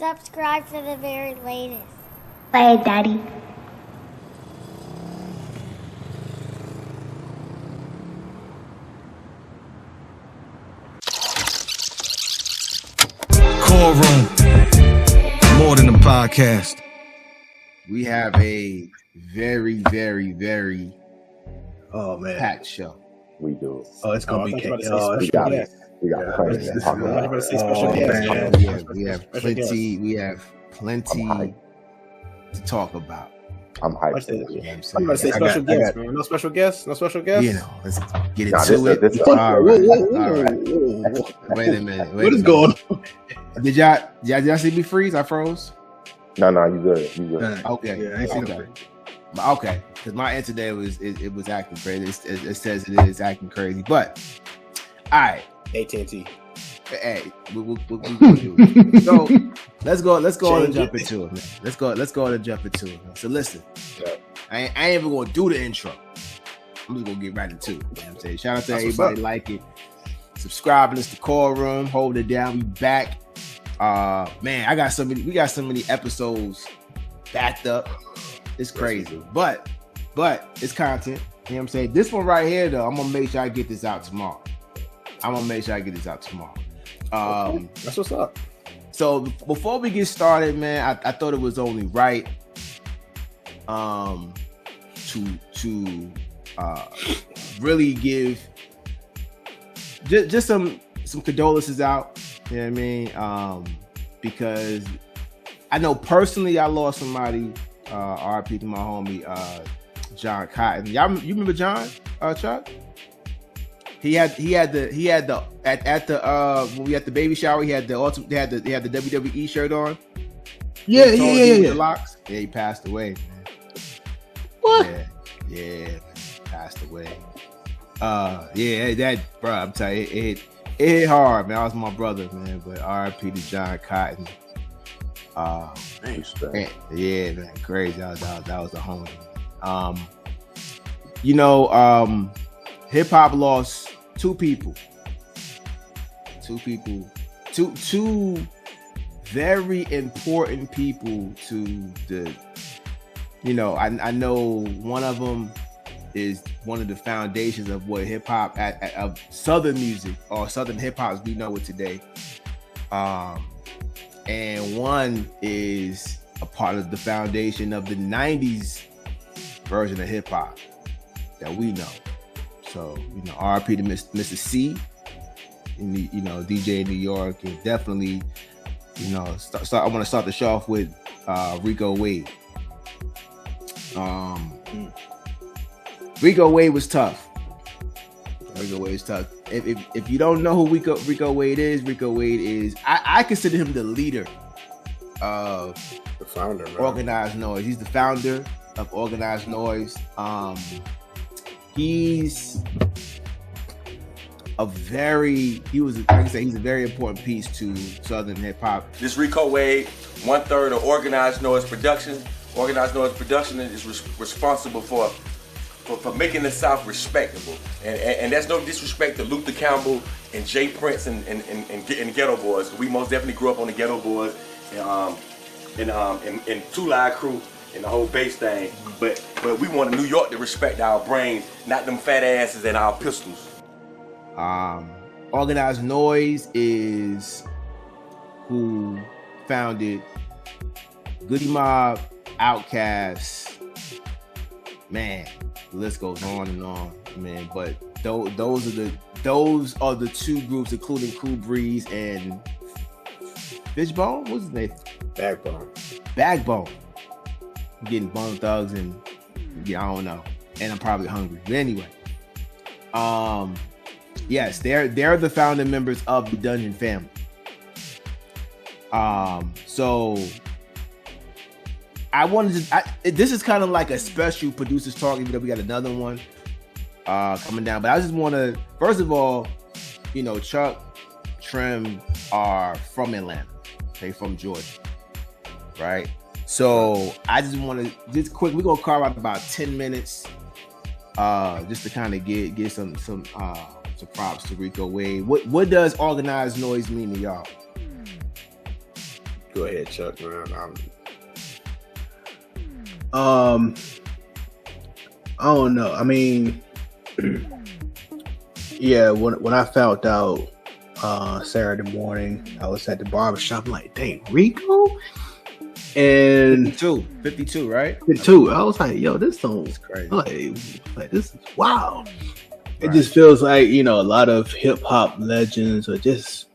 Subscribe for the very latest. Play it, Daddy. Chord Room, more than a podcast. We have a very packed show. We do. Oh, it's gonna be We got plenty to talk about. We have plenty to talk about. I'm hyped. I'm gonna say special guest, man. No special guest. You know, let's get into it. All right. Wait a minute. What is going on? Did y'all see me freeze? I froze. No, you good. Okay. Yeah, I ain't seen no Okay, because my internet was acting crazy. It says it is acting crazy, but all right. AT&T. Hey, we'll do it. So let's go on and jump into it, man. Let's go on and jump into it, man. So listen, I ain't even gonna do the intro. I'm just gonna get right into it. You know what I'm saying? Shout out to everybody like it. Subscribing to the Chord Room, hold it down. We back. Man, we got so many episodes backed up. It's crazy. But it's content. You know what I'm saying? This one right here though, I'm gonna make sure I get this out tomorrow. That's what's up. So before we get started, man, I thought it was only right to really give just some condolences out. You know what I mean? Because I know personally I lost somebody. RIP to my homie John Cotton. You remember John, Chuck? He had the at the when we had the baby shower, he had the WWE shirt on. Yeah. The locks. Yeah, he passed away, man. What? Yeah, man, passed away. That bro, I'm telling you, it hit hard, man. I was my brother, man. But RIP to John Cotton. Man, yeah, man, crazy. That was the homie. Hip hop lost two very important people to the. I know one of them is one of the foundations of what hip hop of Southern music or Southern hip hop as we know it today. And one is a part of the foundation of the 90s version of hip hop that we know. So, RIP to Mr. C, DJ in New York, and definitely, I want to start the show off with Rico Wade. Rico Wade was tough. If you don't know who Rico Wade is, I consider him the leader of the founder, man. Organized Noise. He's the founder of Organized Noise. He's a very important piece to Southern hip hop. This Rico Wade, 1/3 of Organized Noise Production. Organized Noise Production is responsible for making the South respectable, and that's no disrespect to Luther Campbell and Jay Prince and Ghetto Boys. We most definitely grew up on the Ghetto Boys and Two Live Crew and the whole bass thing. But we wanted New York to respect our brains, not them fat asses and our pistols. Organized Noise is who founded Goody Mob, Outkast. Man, the list goes on and on, man. But those are the two groups, including Cool Breeze and Fishbone. What's his name? Backbone. I'm getting Bone Thugs and I don't know. And I'm probably hungry. But anyway, yes, they're the founding members of the Dungeon family. So I wanted to. This is kind of like a special producers talk, even though we got another one coming down. But I just want to, first of all, Chuck, Trim are from Atlanta. They from Georgia, right? So I just want to quick. We're gonna carve out about 10 minutes, just to kind of get some props to Rico Wade. What does Organized Noise mean to y'all? Go go ahead, Chuck, man. I don't know. I mean, yeah, when I found out Saturday morning, I was at the barbershop, like, dang, Rico? And 52, right? 52. I was like, yo, this song's crazy. Like this is wow. It just feels like, a lot of hip hop legends are just,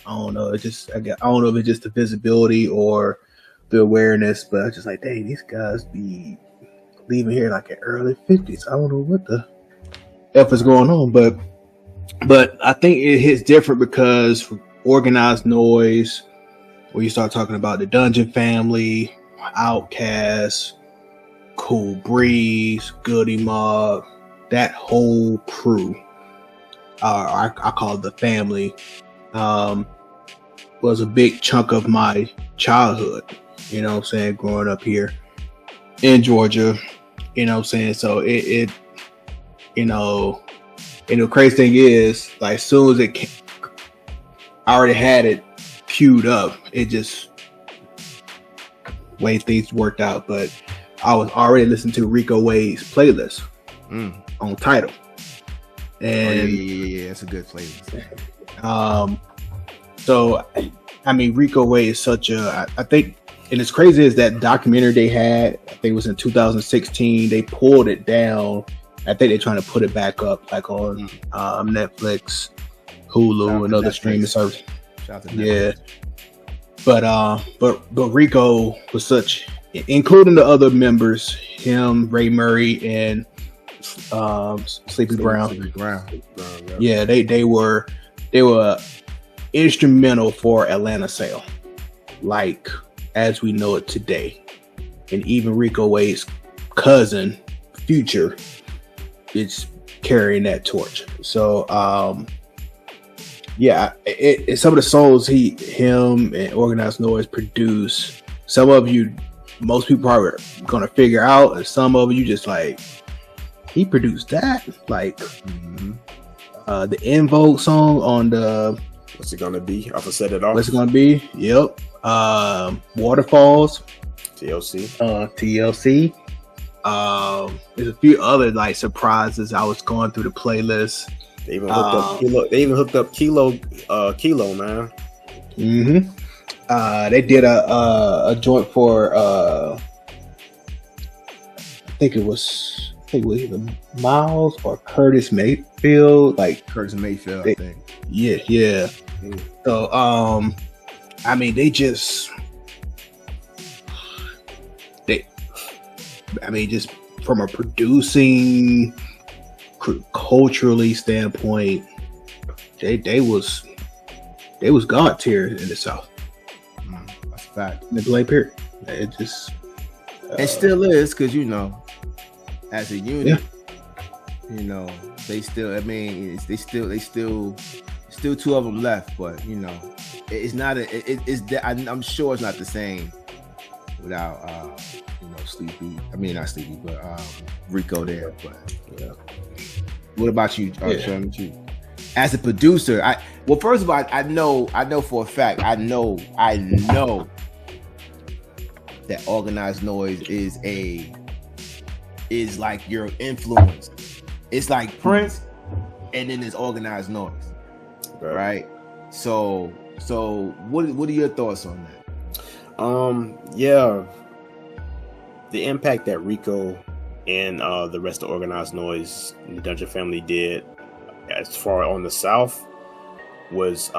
I don't know. I don't know if it's just the visibility or the awareness, but I just like, dang, these guys be leaving here like in early 50s. I don't know what the F is going on, but I think it hits different because Organized Noise, when you start talking about the Dungeon Family, Outkast, Cool Breeze, Goody Mob, that whole crew, I call it the family, was a big chunk of my childhood, growing up here in Georgia, so it the crazy thing is, like, as soon as it came, I already had it queued up. It just way things worked out, but I was already listening to Rico Wade's playlist on Tidal, and yeah, it's a good playlist. So I mean, Rico Wade is such a, I think, and it's crazy is that documentary they had, I think it was in 2016. They pulled it down. I think they're trying to put it back up, like on Netflix, Hulu, and other streaming services. Yeah, but Rico was such, including the other members, him, Ray Murray, and Sleepy Brown. Yeah, they were instrumental for Atlanta Sale, like as we know it today. And even Rico Wade's cousin, Future, is carrying that torch. So yeah, it some of the songs him and Organized Noise produce, most people are gonna figure out, and some of you just like, he produced that, like the Invoke song on the What's It Gonna Be? I'll set it off. What's It Gonna Be? Yep. Waterfalls. TLC. There's a few other like surprises. I was going through the playlist. They even hooked up Kilo, man. They did a joint for I think it was either Miles or Curtis Mayfield. Like Curtis Mayfield, I think. Yeah. So I mean, just from a producing, culturally standpoint, they was God tier in the South. That's a fact. In the Blade period, it just it still is, because as a unit, they still. I mean, they still two of them left, but it's not I'm sure it's not the same without Sleepy. I mean, not Sleepy, but Rico there. But yeah. What about you, Sean? As a producer, first of all, I know for a fact, I know that Organized Noise is like your influence. It's like Prince, and then there's Organized Noise, right? So what are your thoughts on that? Yeah, the impact that Rico and the rest of Organized Noise and the Dungeon Family did, as far on the South, was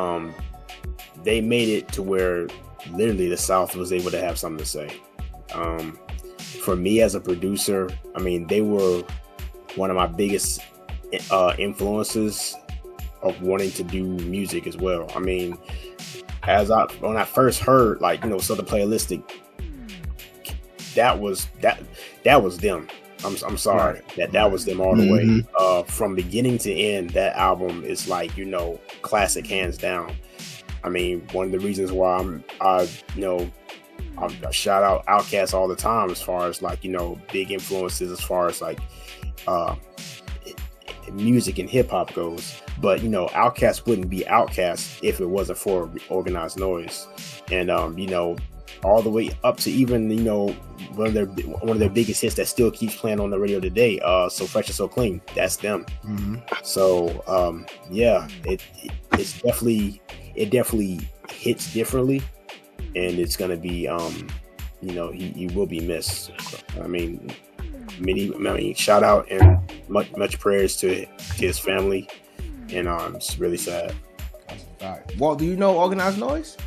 they made it to where literally the South was able to have something to say. For me as a producer, I mean, they were one of my biggest influences of wanting to do music as well. I mean, when I first heard, like, Southern Playalistic, that was them. I'm sorry, that was them all the way, from beginning to end. That album is like, classic, hands down. I mean, one of the reasons why I shout out Outkast all the time, as far as like, big influences as far as like music and hip hop goes. But Outkast wouldn't be Outkast if it wasn't for Organized Noise. and all the way up to even one of their biggest hits that still keeps playing on the radio today. So Fresh and So Clean, that's them. Mm-hmm. So it definitely hits differently, and it's gonna be he will be missed. I mean, shout out and much prayers to his family, and it's really sad. All right. Walt, do you know Organized Noise?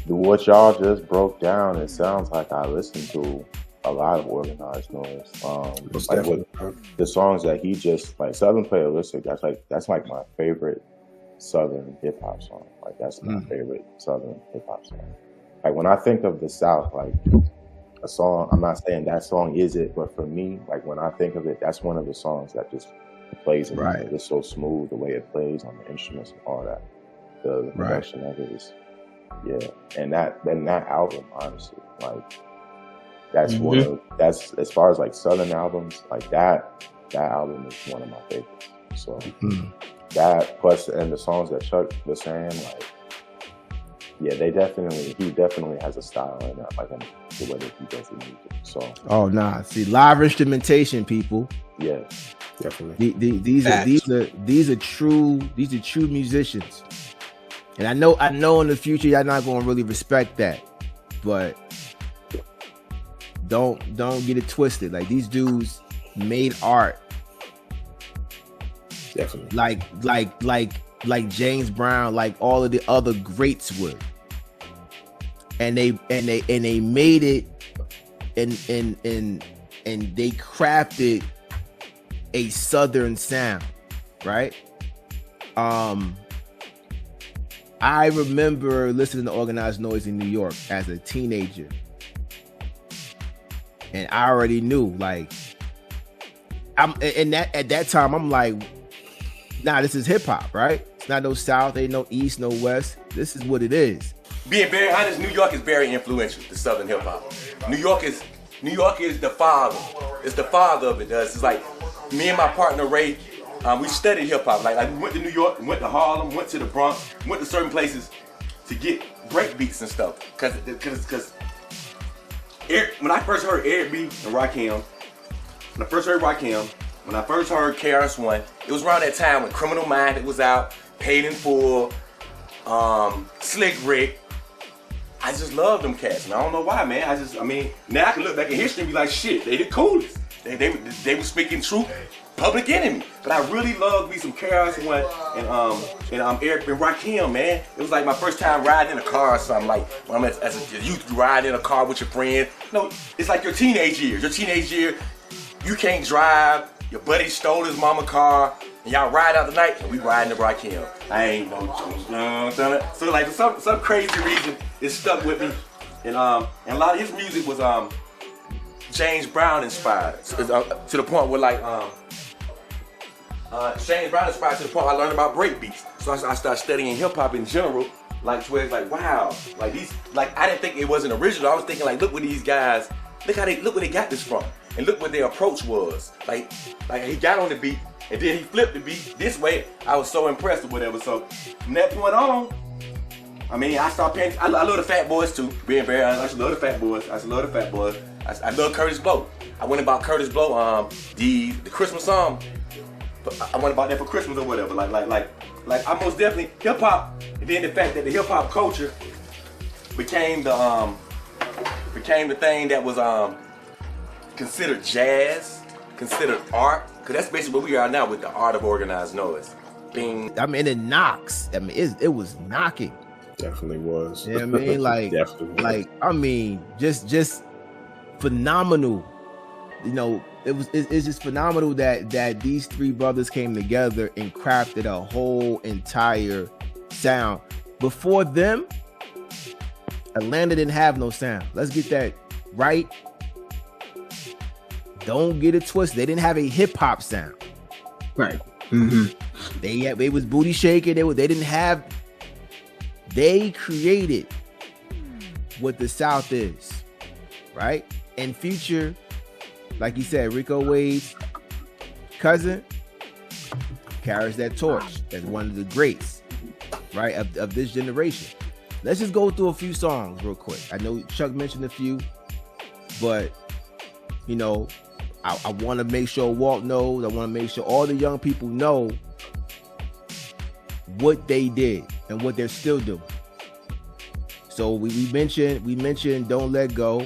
What y'all just broke down, it sounds like I listened to a lot of Organized Noise. Like with the songs that he just like Southern Playalistic, that's like my favorite Southern hip hop song. Like that's my favorite Southern hip hop song. Like when I think of the South, like a song, I'm not saying that song is it, but for me, like when I think of it, that's one of the songs that just plays in right. It's so smooth the way it plays on the instruments and all that. The production of it is, and that album, honestly, like that's that's as far as like Southern albums, like that album is one of my favorites. So that plus and the songs that Chuck was saying, like he definitely has a style in that, like in the way that he does the music. So see, live instrumentation, people. Yes, definitely. These are true musicians. And I know in the future y'all not gonna really respect that, but don't get it twisted. Like these dudes made art, definitely. Like James Brown, like all of the other greats would, and they made it, and they crafted a Southern sound, right? I remember listening to Organized Noise in New York as a teenager. And I already knew, like, at that time, I'm like, nah, this is hip hop, right? It's not no South, ain't no East, no West. This is what it is. Being very honest, New York is very influential to Southern hip hop. New York is the father. It's the father of it. It's like me and my partner Ray. We studied hip hop. Like we went to New York, went to Harlem, went to the Bronx, went to certain places to get break beats and stuff. Cause when I first heard Eric B and Rakim, when I first heard KRS-One, it was around that time when Criminal Minded was out, Paid in Full, Slick Rick. I just love them cats, and I don't know why, man. Now I can look back in history and be like, shit, they the coolest. They were speaking truth. Public Enemy, but I really love me some KRS-One and Eric and Rakim, man. It was like my first time riding in a car or something. Like when I'm as a youth, riding in a car with your friend. No, it's like your teenage years. Your teenage year, you can't drive. Your buddy stole his mama car, and y'all ride out the night, and we riding to Rakim. I ain't no Jones. So like for some crazy reason, it stuck with me, and a lot of his music was James Brown inspired to the point where like James Brown inspired to the point I learned about breakbeats. So I started studying hip hop in general, like where it's like, wow, like these, like I didn't think it wasn't original. I was thinking like, look where these guys, look where they got this from, and look what their approach was. Like he got on the beat and then he flipped the beat this way. I was so impressed or whatever. So from that point on, I mean, I started paying. I love the Fat Boys too. Being very honest, I love the Fat Boys. I love Curtis Blow. I went about Curtis Blow, the Christmas song. I went about that for Christmas or whatever. Like I most definitely hip hop. And then the fact that the hip hop culture became the thing that was considered jazz, considered art. Cause that's basically what we are now with the art of organized noise. I mean, it knocks. I mean, it was knocking. Definitely was. You know what I mean? Like, like I mean, just phenomenal. You know, it's just phenomenal that these three brothers came together and crafted a whole entire sound. Before them, Atlanta didn't have no sound. Let's get that right. Don't get it twisted. They didn't have a hip hop sound. Right. Mm-hmm. They was booty shaking. They didn't have. They created what the South is, right? And Future, like you said, Rico Wade's cousin, carries that torch as one of the greats. right, of this generation. Let's just go through a few songs real quick. I know Chuck mentioned a few, but you know, I want to make sure Walt knows. I want to make sure all the young people know what they did and what they're still doing. So we mentioned Don't Let Go.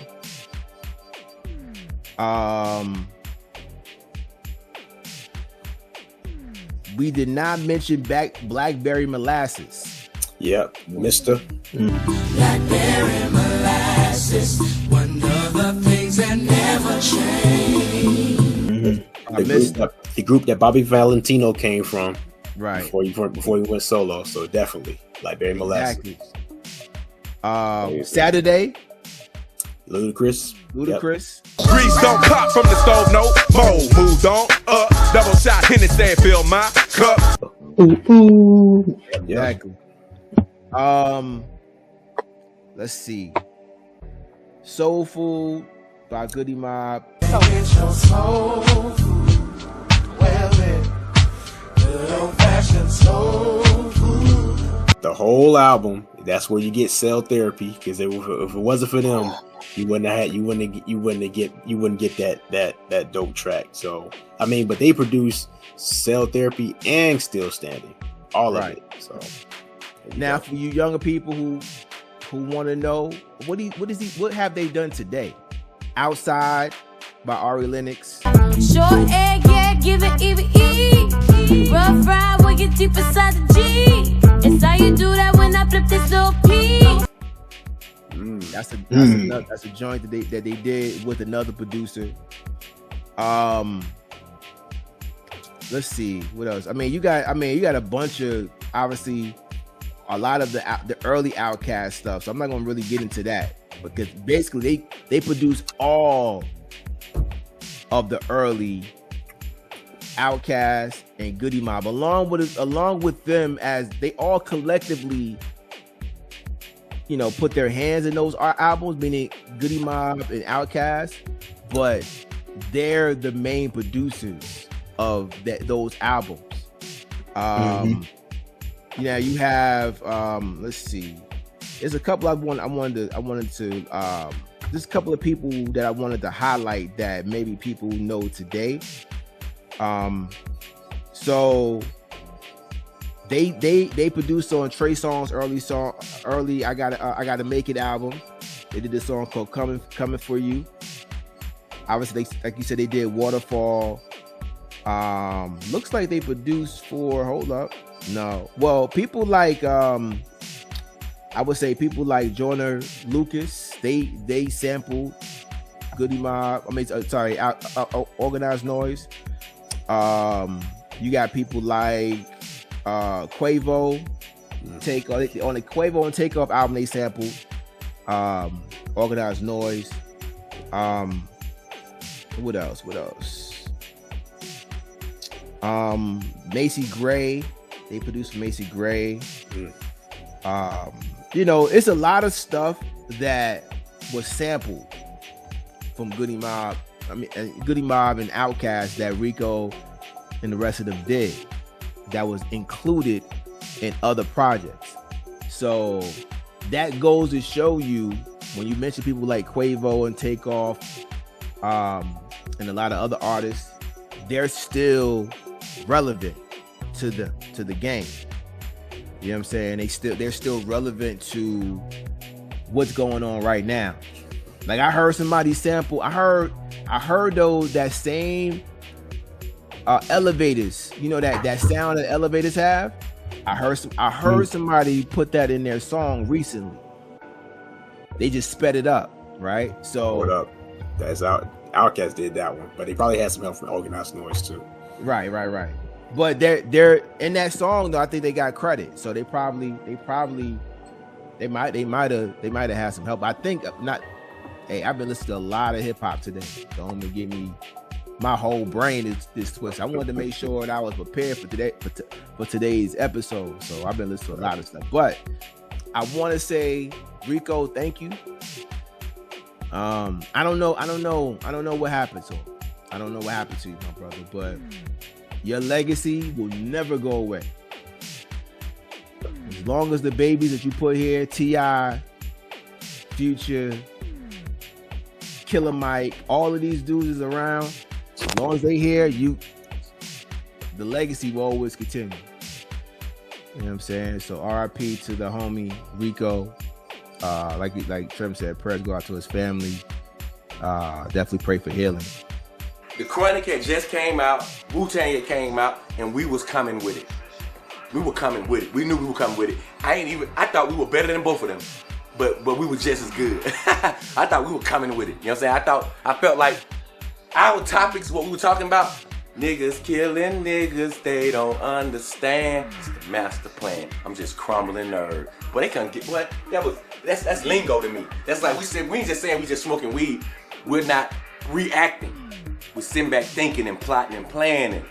We did not mention Blackberry Molasses. Yep, Mister. Blackberry Molasses, one of the things that never change. The group that Bobby Valentino came from, right? Before he went solo. So definitely Blackberry Molasses. Exactly. Saturday. Ludacris. Yep. Grease don't pop from the stove, no mold. Moved on up, double shot Hennessy, fill my cup. Exactly. Let's see. Soul Food by Goody Mob. The whole album. That's where you get Cell Therapy, because if it wasn't for them, you wouldn't get that dope track. So I mean, but they produced Cell Therapy and Still Standing, all of it. So now, for you younger people who want to know what have they done today? Outside by Ari Lennox. Short egg, yeah, give it EVE. Rough ride when you deep inside the G. It's how you do that when I flip this little P. That's a joint that they did with another producer. Let's see what else. I mean, you got a bunch of, obviously, a lot of the early Outkast stuff. So I'm not gonna really get into that, because basically they produced all of the early Outkast and Goody Mob, along with them, as they all collectively, you know, put their hands in those albums, meaning Goody Mob and Outkast, but they're the main producers of those albums. Yeah, you have let's see. There's a couple there's a couple of people that I wanted to highlight that maybe people know today. So they produced on Trey Songz's early I gotta make it album. They did this song called Coming For You. Obviously, like you said, they did Waterfall. Looks like they produced for people like I would say people like Joyner Lucas. They sampled Goody Mob. Organized Noise. You got people like Quavo. On the Quavo and Takeoff album, they sampled Organized Noise. What else? Macy Gray. They produced Macy Gray. You know, it's a lot of stuff that was sampled from Goody Mob. Goody Mob and Outkast that Rico and the rest of them did, that was included in other projects. So that goes to show you, when you mention people like Quavo and Takeoff, and a lot of other artists, they're still relevant to the game. You know what I'm saying? They're still relevant to what's going on right now. Like, I heard somebody sample. I heard that same elevators. You know that sound that elevators have. I heard somebody put that in their song recently. They just sped it up, right? So what up? That's Outkast did that one, but they probably had some help from Organized Noise too. Right. But they're in that song though. I think they got credit, so they might have had some help. I think not. Hey, I've been listening to a lot of hip hop today. Don't get me. My whole brain is twisted. I wanted to make sure that I was prepared for today's episode. So I've been listening to a lot of stuff. But I want to say, Rico, thank you. I don't know what happened to him. I don't know what happened to you, my brother, but your legacy will never go away. It's as long as the babies that you put here, T.I., Future, Killer Mike, all of these dudes is around. As long as they here, the legacy will always continue. You know what I'm saying? So RIP to the homie Rico. Like Trevor said, prayers go out to his family. Definitely pray for healing. The Chronic had just came out, Wu-Tang had came out, and we was coming with it. We were coming with it. We knew we were coming with it. I thought we were better than both of them, but we were just as good. I thought we were coming with it. You know what I'm saying? I felt like our topics, what we were talking about, niggas killing niggas, they don't understand. It's the master plan. I'm just crumbling nerd. But they couldn't get what? That's lingo to me. That's like we ain't just saying we just smoking weed. We're not reacting. We're sitting back thinking and plotting and planning.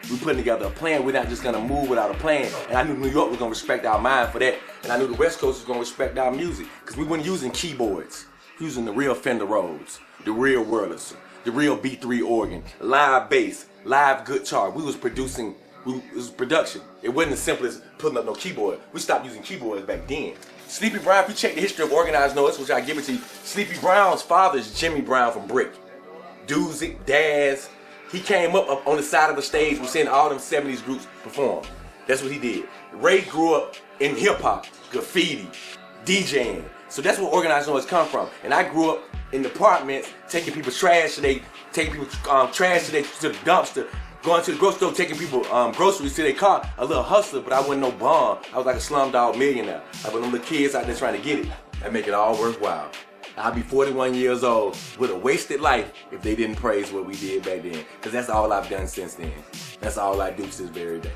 We're putting together a plan. We're not just gonna move without a plan. And I knew New York was gonna respect our mind for that. And I knew the West Coast was gonna respect our music. Because we weren't using keyboards. Using the real Fender Rhodes, the real Wurlitzer, the real B3 organ, live bass, live guitar. We was producing, it was production. It wasn't as simple as putting up no keyboard. We stopped using keyboards back then. Sleepy Brown, if you check the history of organized noise, which I give it to you, Sleepy Brown's father is Jimmy Brown from Brick. Doozy, Daz, he came up on the side of the stage, was seeing all them 70s groups perform. That's what he did. Ray grew up in hip hop, graffiti, DJing. So that's where organized noise come from. And I grew up in apartments, taking people's trash to the dumpster, going to the grocery store, taking people groceries to their car. A little hustler, but I wasn't no bum. I was like a slumdog millionaire. Like one of them little kids out there trying to get it. That make it all worthwhile. I'll be 41 years old with a wasted life if they didn't praise what we did back then. Because that's all I've done since then. That's all I do to this very day.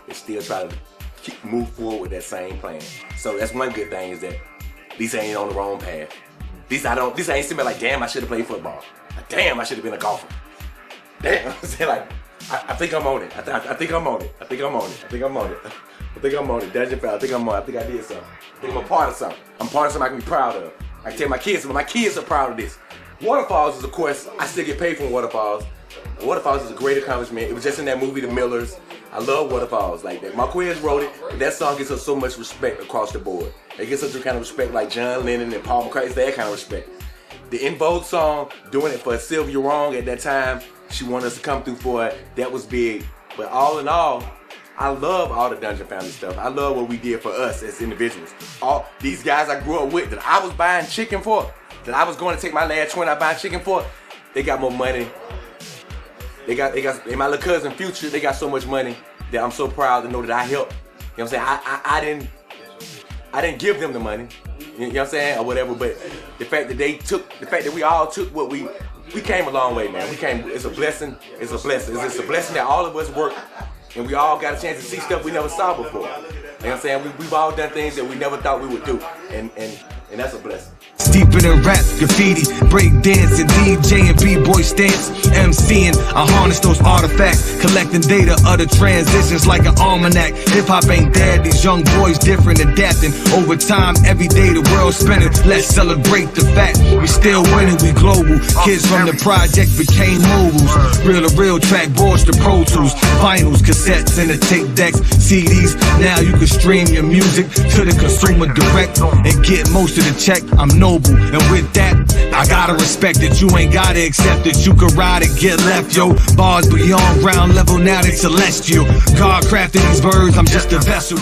Is still try to move forward with that same plan. So that's one good thing is that these ain't on the wrong path. These ain't sitting like, damn, I should have played football. Like, damn, I should have been a golfer. Damn, I'm saying like, I think I'm on it. I think I'm on it. I think I'm on it. I think I'm on it. I think I'm on it. Dungeon Fell. I think I'm on it. I think I did something. I think I'm a part of something. I'm part of something I can be proud of. I can tell my kids, my kids are proud of this. Waterfalls is, of course, I still get paid from Waterfalls. Waterfalls is a great accomplishment. It was just in that movie, The Millers. I love Waterfalls like that. Marquez wrote it, but that song gets us so much respect across the board. It gets us the kind of respect like John Lennon and Paul McCartney. It's that kind of respect. The In Vogue song, doing it for Sylvia Wrong at that time, she wanted us to come through for it. That was big. But all in all, I love all the Dungeon Family stuff. I love what we did for us as individuals. All these guys I grew up with that I was buying chicken for, that I was going to take my last 20 out buying chicken for, they got more money. They got and my little cousin Future, they got so much money that I'm so proud to know that I helped. You know what I'm saying? I didn't give them the money. You know what I'm saying? Or whatever, but the fact that we all took what we came a long way, man. It's a blessing. It's a blessing. It's a blessing that all of us work and we all got a chance to see stuff we never saw before. You know what I'm saying? We've all done things that we never thought we would do. And that's a blessing. Steeping in rap, graffiti, break dancing, DJ and B-boy stance, MCing. I harness those artifacts, collecting data of the transitions like an almanac. Hip-hop ain't dead, these young boys different, adapting. Over time, every day the world's spinning. Let's celebrate the fact we still winning, we global. Kids from the project became moguls. Real to real track boards to Pro Tools, vinyls, cassettes, and the tape decks, CDs. Now you can stream your music to the consumer direct and get most of the check. I'm noble, and with that, I gotta respect that you ain't gotta accept that you can ride and get left, yo. Bars beyond ground level, now they celestial. God crafted these birds, I'm just a vessel.